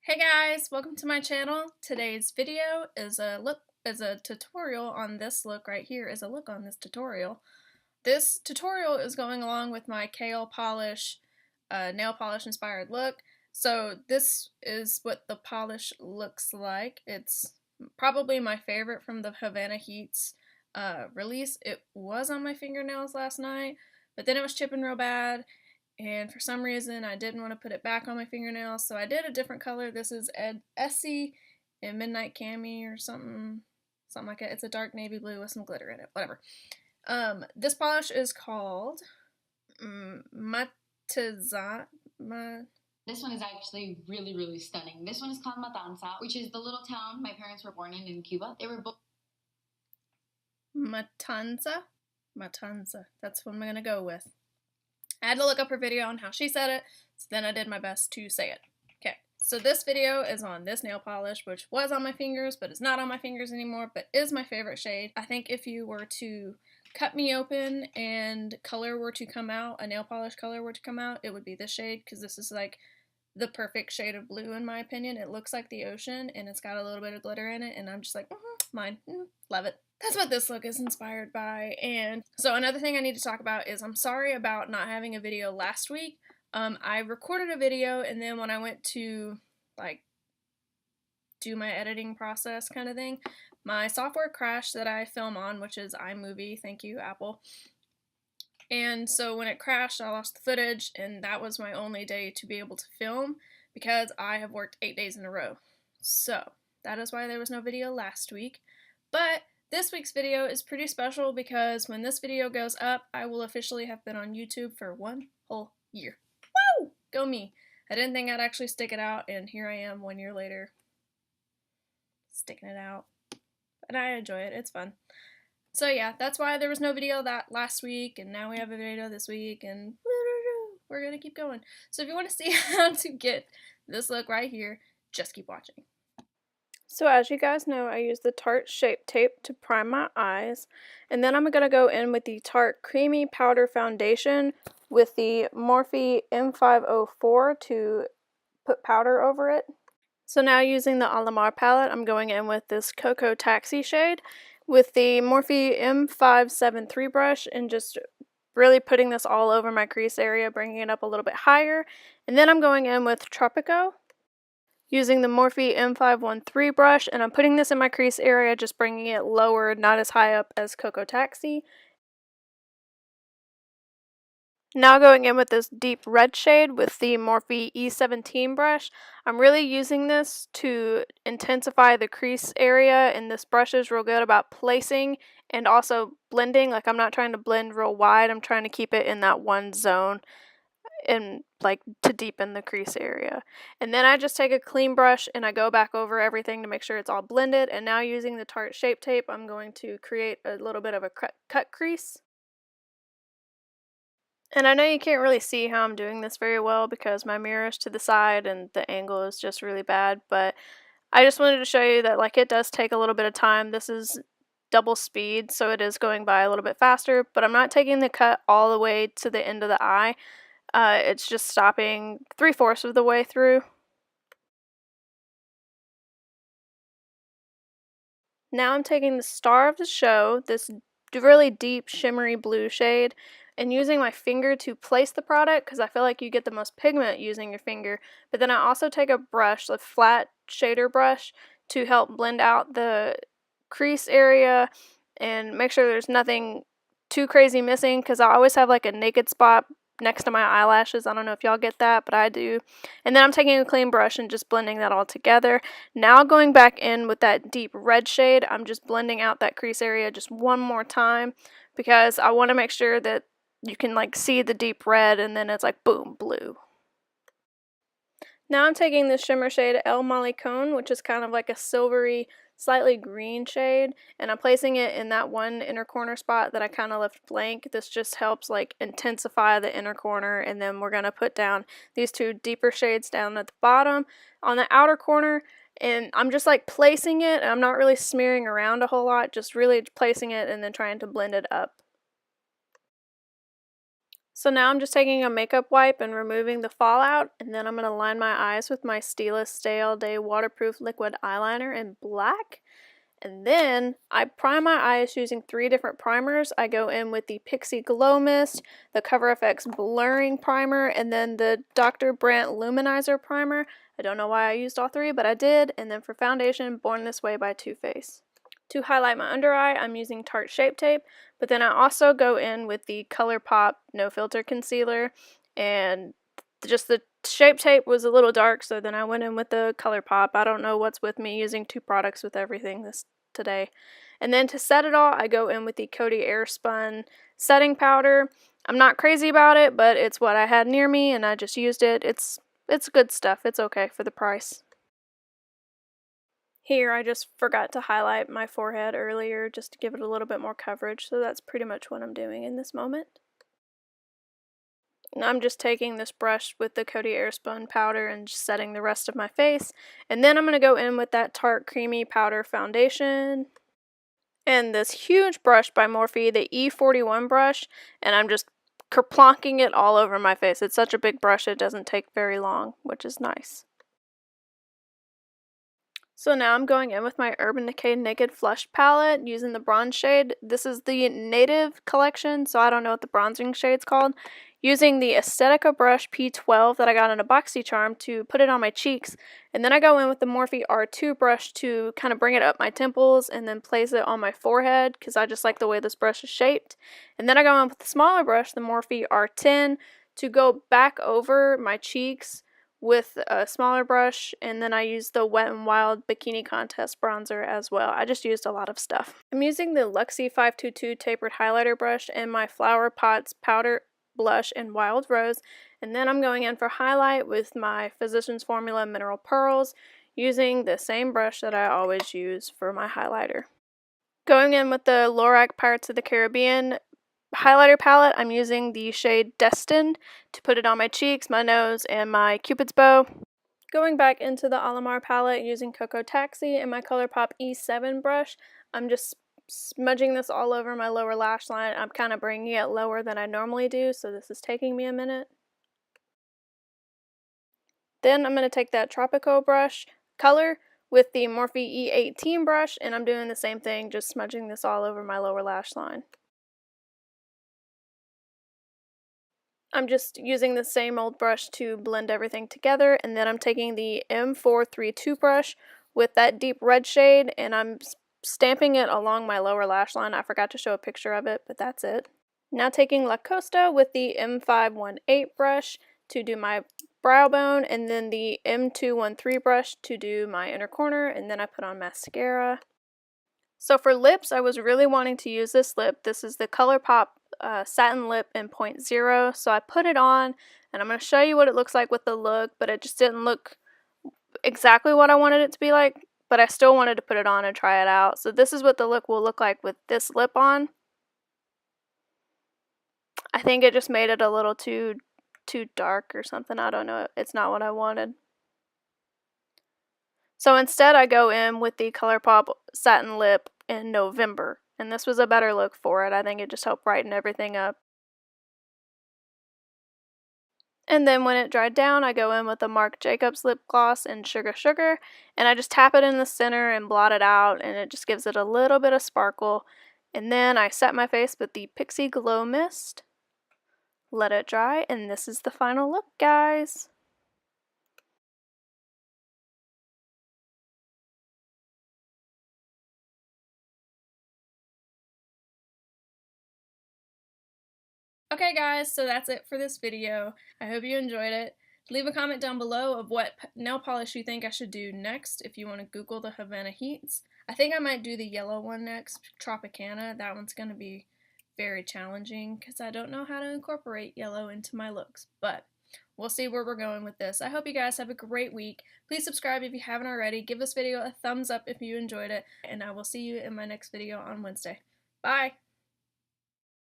Hey guys, welcome to my channel. Today's video is a tutorial on this look right here. Is a look on this tutorial. This tutorial is going along with my kale polish, nail polish inspired look. So this is what the polish looks like. It's probably my favorite from the Havana Heats release. It was on my fingernails last night, but then it was chipping real bad. And for some reason, I didn't want to put it back on my fingernails, so I did a different color. This is Essie in Midnight Cami or something like that. It's a dark navy blue with some glitter in it, whatever. This polish is called Matanzas. This one is actually really stunning. This one is called Matanzas, which is the little town my parents were born in Cuba. They were both Matanza? Matanza. That's what I'm going to go with. I had to look up her video on how she said it, so then I did my best to say it. Okay, so this video is on this nail polish, which was on my fingers, but is not on my fingers anymore, but is my favorite shade. I think if you were to cut me open and color were to come out, a nail polish color were to come out, it would be this shade, because this is like the perfect shade of blue in my opinion. It looks like the ocean, and it's got a little bit of glitter in it, and I'm just like, mine, love it. That's what this look is inspired by. And so another thing I need to talk about is I'm sorry about not having a video last week. I recorded a video, and then when I went to like do my editing process kind of thing, my software crashed that I film on, which is iMovie. Thank you, Apple. And so when it crashed, I lost the footage, and that was my only day to be able to film because I have worked 8 days in a row. So that is why there was no video last week. But this week's video is pretty special because when this video goes up, I will officially have been on YouTube for 1 whole year. Woo! Go me! I didn't think I'd actually stick it out, and here I am 1 year later, sticking it out. And I enjoy it. It's fun. So yeah, that's why there was no video that last week, and now we have a video this week, and we're gonna keep going. So if you want to see how to get this look right here, just keep watching. So as you guys know, I use the Tarte Shape Tape to prime my eyes, and then I'm going to go in with the Tarte Creamy Powder Foundation with the Morphe M504 to put powder over it. So now using the Alamar palette, I'm going in with this Cocoa Taxi shade with the Morphe M573 brush and just really putting this all over my crease area, bringing it up a little bit higher. And then I'm going in with Tropico using the Morphe M513 brush, and I'm putting this in my crease area, just bringing it lower, not as high up as Cocoa Taxi. Now going in with this deep red shade with the Morphe E17 brush. I'm really using this to intensify the crease area, and this brush is real good about placing and also blending. Like, I'm not trying to blend real wide, I'm trying to keep it in that one zone and like to deepen the crease area. And then I just take a clean brush and I go back over everything to make sure it's all blended. And now using the Tarte Shape Tape, I'm going to create a little bit of a cut crease. And I know you can't really see how I'm doing this very well because my mirror is to the side and the angle is just really bad, but I just wanted to show you that like it does take a little bit of time. This is double speed, so it is going by a little bit faster, but I'm not taking the cut all the way to the end of the eye. It's just stopping 3/4 of the way through. Now I'm taking the star of the show, this really deep shimmery blue shade, and using my finger to place the product because I feel like you get the most pigment using your finger. But then I also take a brush, a flat shader brush, to help blend out the crease area and make sure there's nothing too crazy missing because I always have like a naked spot next to my eyelashes. I don't know if y'all get that, but I do. And then I'm taking a clean brush and just blending that all together. Now going back in with that deep red shade, I'm just blending out that crease area just one more time because I want to make sure that you can like see the deep red and then it's like boom, blue. Now I'm taking this shimmer shade El Malecon, which is kind of like a silvery, slightly green shade, and I'm placing it in that one inner corner spot that I kind of left blank. This just helps like intensify the inner corner, and then we're going to put down these two deeper shades down at the bottom on the outer corner, and I'm just like placing it. I'm not really smearing around a whole lot, just really placing it and then trying to blend it up. So now I'm just taking a makeup wipe and removing the fallout, and then I'm going to line my eyes with my Stila Stay All Day Waterproof Liquid Eyeliner in black. And then I prime my eyes using 3 different primers. I go in with the Pixie Glow Mist, the Cover FX Blurring Primer, and then the Dr. Brandt Luminizer Primer. I don't know why I used all 3, but I did. And then for foundation, Born This Way by Too Faced. To highlight my under eye, I'm using Tarte Shape Tape, but then I also go in with the ColourPop No Filter Concealer, and just the Shape Tape was a little dark, so then I went in with the ColourPop. I don't know what's with me using 2 products with everything today. And then to set it all, I go in with the Coty Airspun setting powder. I'm not crazy about it, but it's what I had near me, and I just used it. It's good stuff. It's okay for the price. Here, I just forgot to highlight my forehead earlier just to give it a little bit more coverage, so that's pretty much what I'm doing in this moment. And I'm just taking this brush with the Coty Airspun powder and just setting the rest of my face. And then I'm going to go in with that Tarte Creamy Powder Foundation. And this huge brush by Morphe, the E41 brush, and I'm just kerplonking it all over my face. It's such a big brush, it doesn't take very long, which is nice. So now I'm going in with my Urban Decay Naked Flush palette using the bronze shade. This is the Native collection, so I don't know what the bronzing shade's called. Using the Aesthetica brush P12 that I got in a BoxyCharm to put it on my cheeks. And then I go in with the Morphe R2 brush to kind of bring it up my temples and then place it on my forehead because I just like the way this brush is shaped. And then I go in with the smaller brush, the Morphe R10, to go back over my cheeks with a smaller brush, and then I use the Wet n Wild Bikini Contest bronzer as well. I just used a lot of stuff. I'm using the Luxie 522 tapered highlighter brush and my Flower Pots powder blush in Wild Rose, and then I'm going in for highlight with my Physicians Formula Mineral Pearls using the same brush that I always use for my highlighter. Going in with the Lorac Pirates of the Caribbean highlighter palette, I'm using the shade Destined to put it on my cheeks, my nose, and my Cupid's bow. Going back into the Alamar palette using Cocoa Taxi and my ColourPop E7 brush, I'm just smudging this all over my lower lash line. I'm kind of bringing it lower than I normally do, so this is taking me a minute. Then I'm going to take that Tropico brush color with the Morphe E18 brush, and I'm doing the same thing, just smudging this all over my lower lash line. I'm just using the same old brush to blend everything together, and then I'm taking the M432 brush with that deep red shade, and I'm stamping it along my lower lash line. I forgot to show a picture of it, but that's it. Now taking La Costa with the M518 brush to do my brow bone, and then the M213 brush to do my inner corner, and then I put on mascara. So for lips, I was really wanting to use this lip. This is the ColourPop Satin Lip in 0.0. So I put it on, and I'm going to show you what it looks like with the look, but it just didn't look exactly what I wanted it to be like, but I still wanted to put it on and try it out. So this is what the look will look like with this lip on. I think it just made it a little too dark or something. I don't know. It's not what I wanted. So instead I go in with the ColourPop Satin Lip in November, and this was a better look for it. I think it just helped brighten everything up. And then when it dried down, I go in with the Marc Jacobs lip gloss in Sugar Sugar, and I just tap it in the center and blot it out, and it just gives it a little bit of sparkle. And then I set my face with the Pixie Glow Mist, let it dry, and this is the final look, guys. Okay guys, so that's it for this video. I hope you enjoyed it. Leave a comment down below of what nail polish you think I should do next if you want to Google the Havana Heats. I think I might do the yellow one next, Tropicana. That one's going to be very challenging because I don't know how to incorporate yellow into my looks, but we'll see where we're going with this. I hope you guys have a great week. Please subscribe if you haven't already. Give this video a thumbs up if you enjoyed it, and I will see you in my next video on Wednesday. Bye!